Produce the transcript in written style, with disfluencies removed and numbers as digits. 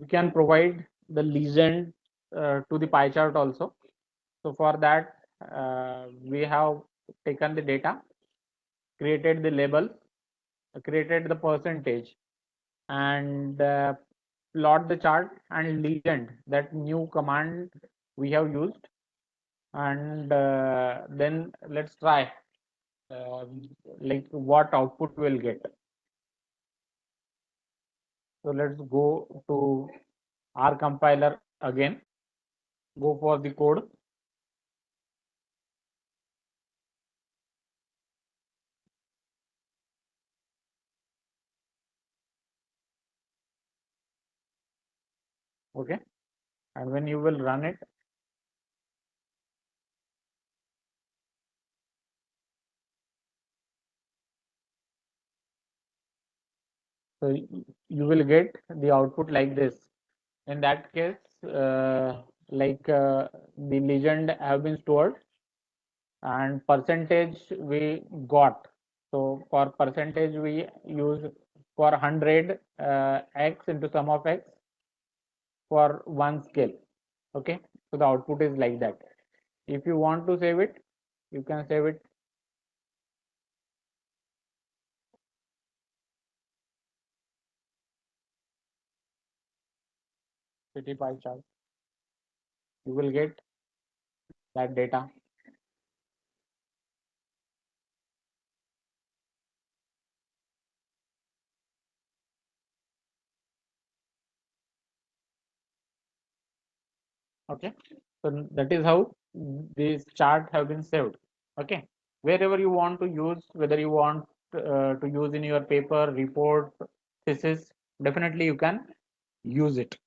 we can provide the legend to the pie chart also. So for that, we have taken the data, created the label, created the percentage, and plot the chart and legend, that new command we have used. And then let's try uh, like what output we'll get. So let's go to our compiler again, go for the code. Okay, and when you will run it, so you will get the output like this. In that case, like the legend have been stored and percentage we got. So for percentage we use for 100 x into sum of x for one scale. Okay, so the output is like that. If you want to save it, you can save it. City pie chart, you will get that data. Okay, so that is how this chart have been saved. Okay, wherever you want to use, whether you want to use in your paper, report, thesis, definitely you can use it.